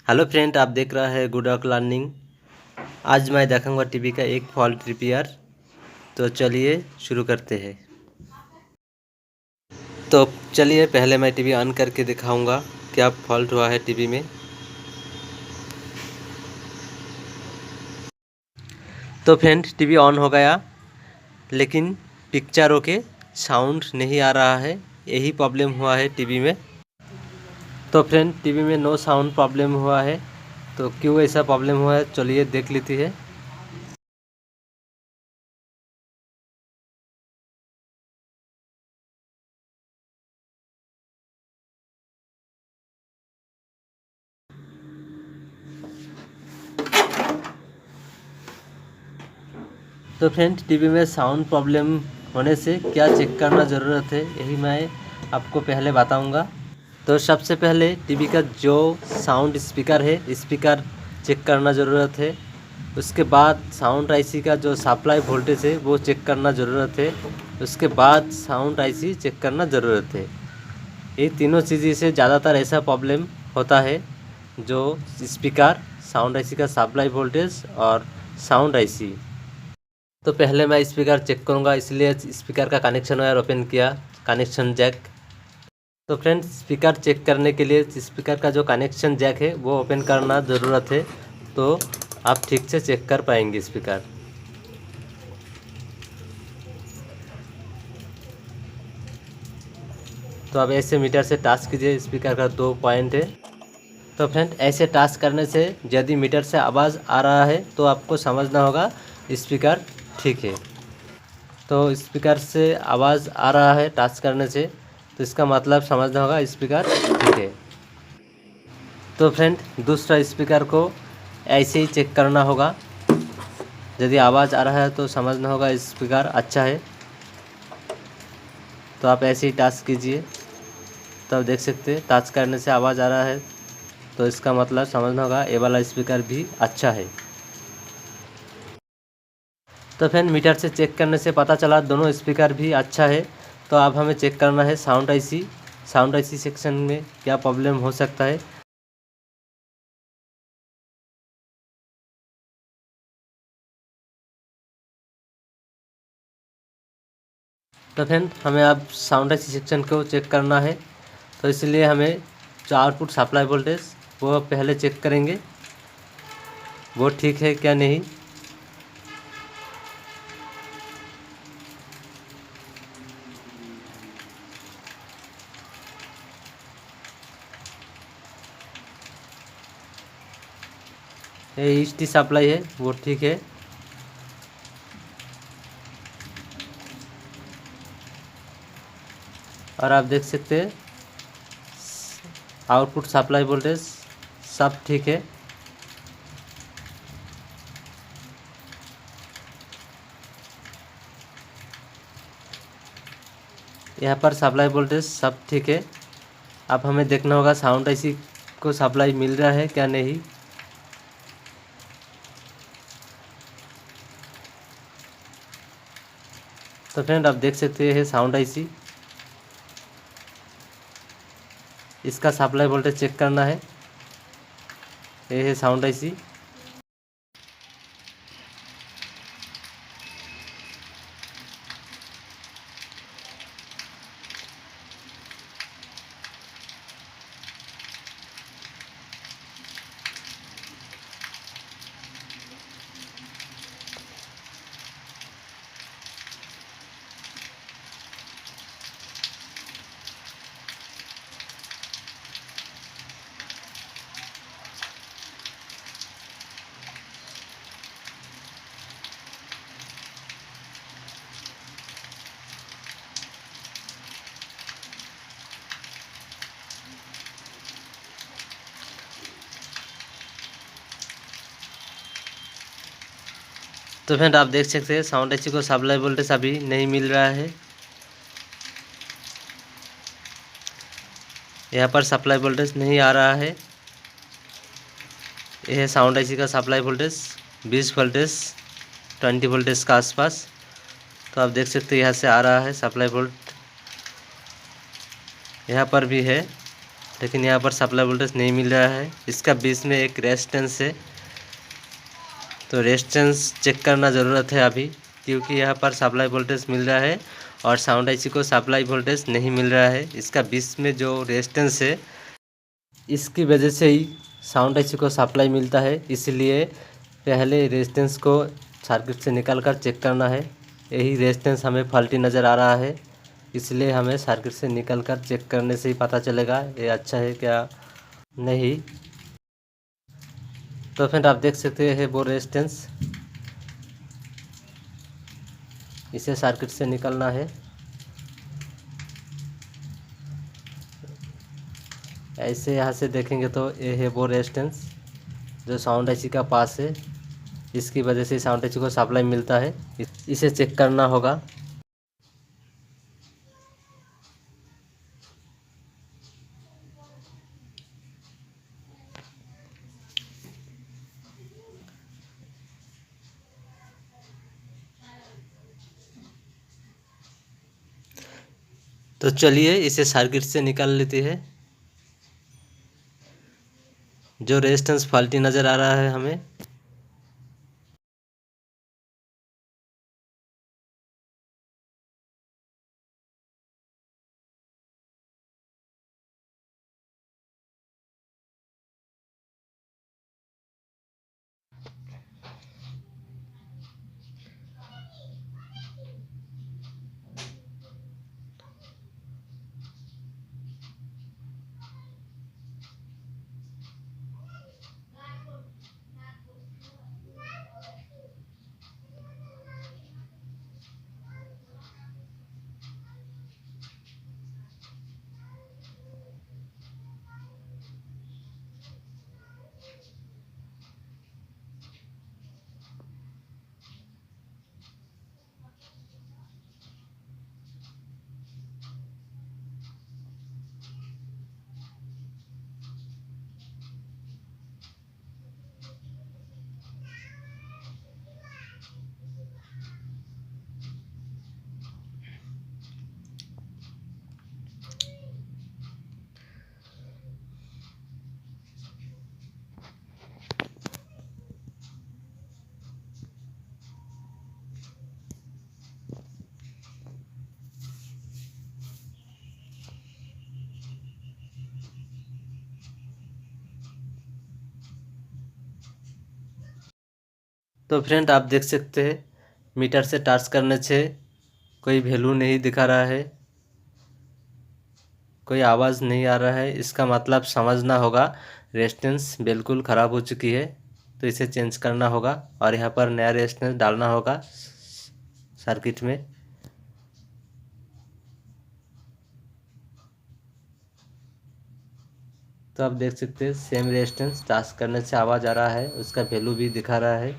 Hello friend, आप देख रहा है गुड ऑक लर्निंग। आज मैं दिखाऊंगा टीवी का एक फॉल्ट रिपेयर। तो चलिए शुरू करते हैं। तो चलिए पहले मैं टीवी ऑन करके दिखाऊंगा क्या फॉल्ट हुआ है टीवी में। तो फ्रेंड, टीवी ऑन हो गया, लेकिन पिक्चरों के साउंड नहीं आ रहा है। यही प्रॉब्लम हुआ है टीवी में। तो फ्रेंड, टीवी में नो साउंड प्रॉब्लम हुआ है। तो क्यों ऐसा प्रॉब्लम हुआ है, चलिए देख लेते हैं। तो फ्रेंड, टीवी में साउंड प्रॉब्लम होने से क्या चेक करना ज़रूरत है, यही मैं आपको पहले बताऊंगा। तो सबसे पहले टीवी का जो साउंड स्पीकर है, स्पीकर चेक करना ज़रूरत है। उसके बाद साउंड आईसी का जो सप्लाई वोल्टेज है वो चेक करना ज़रूरत है। उसके बाद साउंड आईसी चेक करना ज़रूरत है। ये तीनों चीज़ें से ज़्यादातर ऐसा प्रॉब्लम होता है, जो स्पीकर, साउंड आईसी का सप्लाई वोल्टेज और साउंड आईसी। तो पहले मैं स्पीकर चेक करूंगा, इसलिए स्पीकर का कनेक्शन वायर ओपन किया, कनेक्शन जैक। तो फ्रेंड्स, स्पीकर चेक करने के लिए स्पीकर का जो कनेक्शन जैक है वो ओपन करना ज़रूरत है, तो आप ठीक से चेक कर पाएंगे स्पीकर। तो अब ऐसे मीटर से टच कीजिए, स्पीकर का 2 पॉइंट है। तो फ्रेंड, ऐसे टच करने से यदि मीटर से आवाज़ आ रहा है तो आपको समझना होगा स्पीकर ठीक है। तो स्पीकर से आवाज़ आ रहा है टच करने से, तो इसका मतलब समझना होगा स्पीकर ठीक है। तो फ्रेंड, दूसरा स्पीकर को ऐसे ही चेक करना होगा। यदि आवाज़ आ रहा है तो समझना होगा स्पीकर अच्छा है। तो आप ऐसे ही टच कीजिए, तो आप देख सकते हैं टच करने से आवाज़ आ रहा है, तो इसका मतलब समझना होगा ये वाला स्पीकर भी अच्छा है। तो फ्रेंड, मीटर से चेक करने से पता चला दोनों स्पीकर भी अच्छा है। तो अब हमें चेक करना है sound IC. Sound IC section में क्या प्रॉब्लम हो सकता है। तो फ्रेंड, हमें अब साउंड आईसी सेक्शन को चेक करना है। तो इसलिए हमें जो आउटपुट सप्लाई वोल्टेज वो पहले चेक करेंगे, वो ठीक है क्या नहीं। ये ईस्ट सप्लाई है वो ठीक है। और आप देख सकते हैं आउटपुट सप्लाई वोल्टेज सब ठीक है। यहाँ पर सप्लाई वोल्टेज सब ठीक है। अब हमें देखना होगा साउंड आईसी को सप्लाई मिल रहा है क्या नहीं। तो फ्रेंड, आप देख सकते हैं साउंड आईसी, इसका सप्लाई वोल्टेज चेक करना है। ये है साउंड आईसी। तो फ्रेंड, आप देख सकते हैं साउंड आईसी को सप्लाई वोल्टेज अभी नहीं मिल रहा है। यहाँ पर सप्लाई वोल्टेज नहीं आ रहा है। यह है साउंड आईसी का सप्लाई वोल्टेज 20 वोल्टेज 20 वोल्टेज का आसपास। तो आप देख सकते हैं यहाँ से आ रहा है सप्लाई वोल्ट, यहाँ पर भी है। लेकिन यहाँ पर सप्लाई वोल्टेज नहीं मिल रहा है। इसका बीच में एक रेजिस्टेंस है, तो रेजिस्टेंस चेक करना ज़रूरत है अभी, क्योंकि यहाँ पर सप्लाई वोल्टेज मिल रहा है और साउंड आईसी को सप्लाई वोल्टेज नहीं मिल रहा है। इसका बीच में जो रेजिस्टेंस है, इसकी वजह से ही साउंड आईसी को सप्लाई मिलता है। इसलिए पहले रेजिस्टेंस को सर्किट से निकाल कर चेक करना है। यही रेजिस्टेंस हमें फॉल्टी नज़र आ रहा है, इसलिए हमें सर्किट से निकाल कर चेक करने से ही पता चलेगा ये अच्छा है क्या नहीं। तो फ्रेंड आप देख सकते हैं वो रेजिस्टेंस, इसे सर्किट से निकालना है। ऐसे यहाँ से देखेंगे तो ये है वो रेजिस्टेंस जो साउंड आईसी का पास है, इसकी वजह से साउंड आईसी को सप्लाई मिलता है। इसे चेक करना होगा। तो चलिए इसे सर्किट से निकाल लेते हैं। जो रेजिस्टेंस फॉल्टी नज़र आ रहा है हमें, तो फ्रेंड आप देख सकते हैं मीटर से टच करने से कोई वैल्यू नहीं दिखा रहा है, कोई आवाज़ नहीं आ रहा है। इसका मतलब समझना होगा रेजिस्टेंस बिल्कुल ख़राब हो चुकी है, तो इसे चेंज करना होगा और यहाँ पर नया रेजिस्टेंस डालना होगा सर्किट में। तो आप देख सकते हैं सेम रेजिस्टेंस टच करने से आवाज़ आ रहा है, उसका वैल्यू भी दिखा रहा है।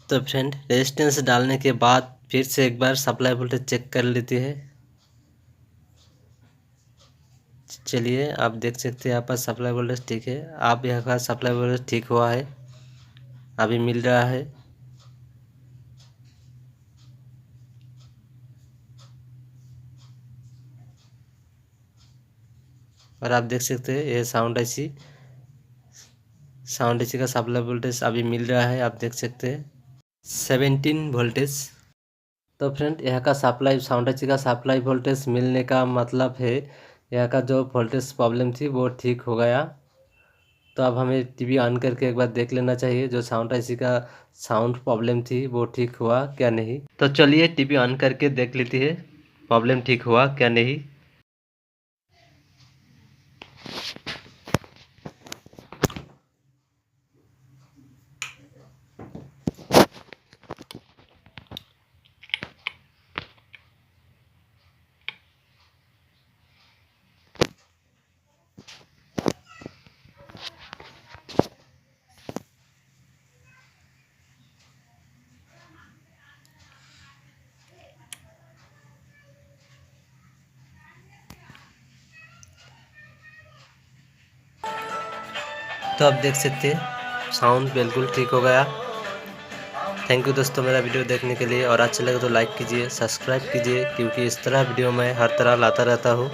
तो फ्रेंड रेजिस्टेंस डालने के बाद फिर से एक बार सप्लाई वोल्टेज चेक कर लेते हैं। चलिए आप देख सकते हैं यहाँ पर सप्लाई वोल्टेज ठीक है। आप यहाँ का सप्लाई वोल्टेज ठीक हुआ है, अभी मिल रहा है। और आप देख सकते हैं ये साउंड आईसी का सप्लाई वोल्टेज अभी मिल रहा है, आप देख सकते हैं 17 वोल्टेज। तो फ्रेंड यहाँ का सप्लाई साउंड आईसी का सप्लाई वोल्टेज मिलने का मतलब है यहाँ का जो वोल्टेज प्रॉब्लम थी वो ठीक हो गया। तो अब हमें टीवी ऑन करके एक बार देख लेना चाहिए जो साउंड आईसी का साउंड प्रॉब्लम थी वो ठीक हुआ क्या नहीं। तो चलिए टीवी ऑन करके देख लेती है प्रॉब्लम ठीक हुआ क्या नहीं। तो आप देख सकते हैं साउंड बिल्कुल ठीक हो गया। थैंक यू दोस्तों मेरा वीडियो देखने के लिए, और अच्छा लगे तो लाइक कीजिए, सब्सक्राइब कीजिए, क्योंकि इस तरह वीडियो मैं हर तरह लाता रहता हूँ।